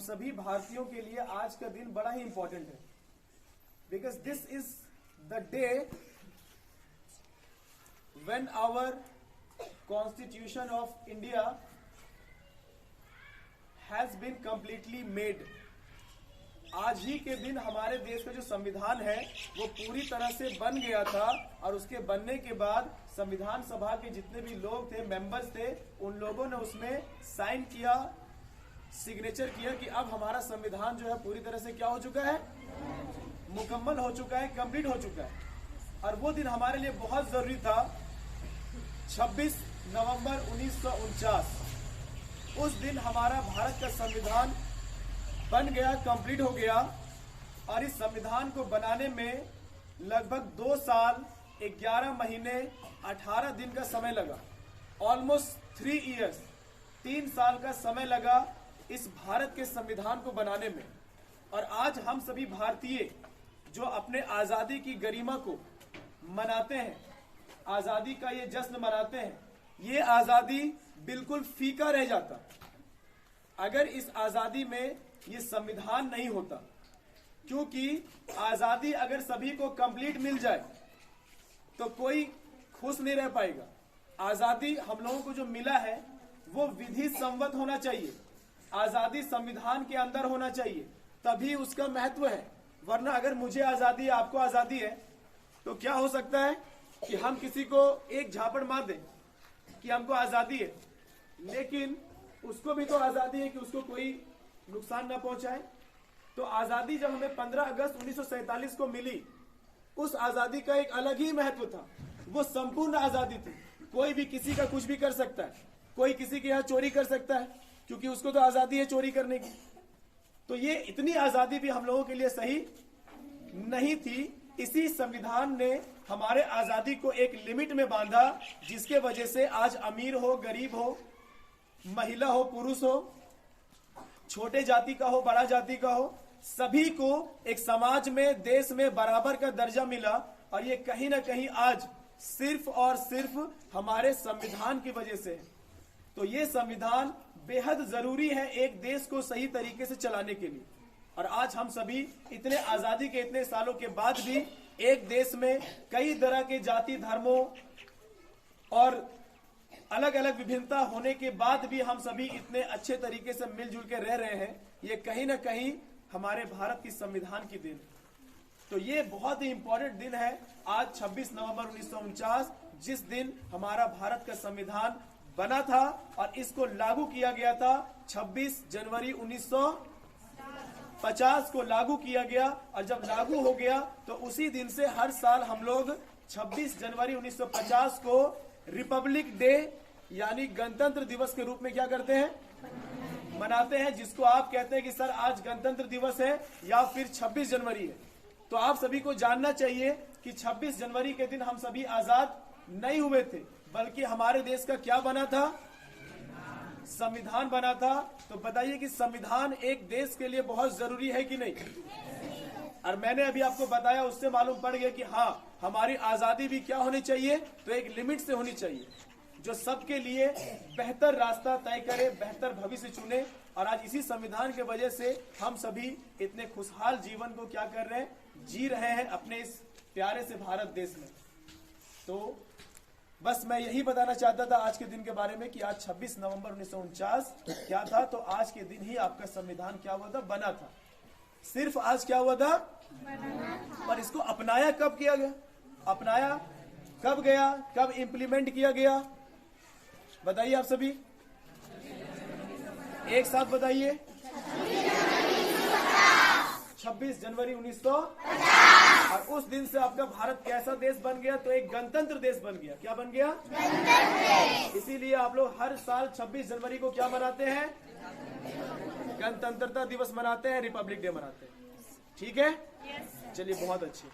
सभी भारतीयों के लिए आज का दिन बड़ा ही इंपॉर्टेंट है, because this is the day when our constitution of India has been completely made. आज ही के दिन हमारे देश का जो संविधान है वो पूरी तरह से बन गया था, और उसके बनने के बाद संविधान सभा के जितने भी लोग थे, मेंबर्स थे, उन लोगों ने उसमें साइन किया, सिग्नेचर किया कि अब हमारा संविधान जो है पूरी तरह से क्या हो चुका है, मुकम्मल हो चुका है, कंप्लीट हो चुका है। और वो दिन हमारे लिए बहुत जरूरी था, 26 नवंबर 1949। उस दिन हमारा भारत का संविधान बन गया, कंप्लीट हो गया। और इस संविधान को बनाने में लगभग 2 साल 11 महीने 18 दिन का समय लगा। ऑलमोस्ट 3 इयर्स, 3 साल का समय लगा इस भारत के संविधान को बनाने में। और आज हम सभी भारतीय जो अपने आजादी की गरिमा को मनाते हैं, आजादी का ये जश्न मनाते हैं, ये आजादी बिल्कुल फीका रह जाता अगर इस आजादी में ये संविधान नहीं होता। क्योंकि आजादी अगर सभी को कंप्लीट मिल जाए तो कोई खुश नहीं रह पाएगा। आजादी हम लोगों को जो मिला है वो विधि संवत होना चाहिए, आजादी संविधान के अंदर होना चाहिए, तभी उसका महत्व है। वरना अगर मुझे आजादी है, आपको आजादी है, तो क्या हो सकता है कि हम किसी को एक झापड़ मार दें कि हमको आजादी है, लेकिन उसको भी तो आजादी है कि उसको कोई नुकसान ना पहुंचाए। तो आजादी जब हमें 15 अगस्त 1947 को मिली, उस आजादी का एक अलग ही महत्व था। वो संपूर्ण आजादी थी, कोई भी किसी का कुछ भी कर सकता है, कोई किसी के यहाँ चोरी कर सकता है, क्योंकि उसको तो आजादी है चोरी करने की। तो ये इतनी आजादी भी हम लोगों के लिए सही नहीं थी। इसी संविधान ने हमारे आजादी को एक लिमिट में बांधा, जिसके वजह से आज अमीर हो, गरीब हो, महिला हो, पुरुष हो, छोटे जाति का हो, बड़ा जाति का हो, सभी को एक समाज में, देश में बराबर का दर्जा मिला। और ये कहीं ना कहीं आज सिर्फ और सिर्फ हमारे संविधान की वजह से है। तो ये संविधान बेहद जरूरी है एक देश को सही तरीके से चलाने के लिए। और आज हम सभी इतने आजादी के इतने सालों के बाद भी एक देश में कई तरह के जाति, धर्मों और अलग अलग विभिन्नता होने के बाद भी हम सभी इतने अच्छे तरीके से मिलजुल के रह रहे हैं। ये कहीं ना कहीं हमारे भारत की संविधान की देन। तो ये बहुत ही इंपॉर्टेंट दिन है आज 26 नवंबर 1949, जिस दिन हमारा भारत का संविधान बना था और इसको लागू किया गया था। 26 जनवरी 1950 को लागू किया गया। और जब लागू हो गया तो उसी दिन से हर साल हम लोग 26 जनवरी 1950 को रिपब्लिक डे यानी गणतंत्र दिवस के रूप में क्या करते हैं, मनाते हैं। जिसको आप कहते हैं कि सर आज गणतंत्र दिवस है या फिर 26 जनवरी है। तो आप सभी को जानना चाहिए कि 26 जनवरी के दिन हम सभी आजाद नहीं हुए थे, बल्कि हमारे देश का क्या बना था, संविधान बना था। तो बताइए कि संविधान एक देश के लिए बहुत जरूरी है कि नहीं। और मैंने अभी आपको बताया, उससे मालूम पड़ गया कि हाँ, हमारी आजादी भी क्या होनी चाहिए, तो एक लिमिट से होनी चाहिए, जो सबके लिए बेहतर रास्ता तय करे, बेहतर भविष्य चुने। और आज इसी संविधान के वजह से हम सभी इतने खुशहाल जीवन को क्या कर रहे हैं, जी रहे हैं अपने इस प्यारे से भारत देश में। तो बस मैं यही बताना चाहता था आज के दिन के बारे में कि आज 26 नवंबर 1949 क्या था। तो आज के दिन ही आपका संविधान क्या हुआ था, बना था। सिर्फ आज क्या हुआ था, पर इसको अपनाया कब किया गया, अपनाया कब गया, कब इंप्लीमेंट किया गया, बताइए आप सभी एक साथ बताइए। 26 जनवरी 1950। और उस दिन से आपका भारत कैसा देश बन गया, तो एक गणतंत्र देश बन गया। क्या बन गया, गणतंत्र। इसीलिए आप लोग हर साल 26 जनवरी को क्या मनाते हैं, गणतंत्रता दिवस मनाते हैं, रिपब्लिक डे मनाते हैं। ठीक है, चलिए बहुत अच्छे।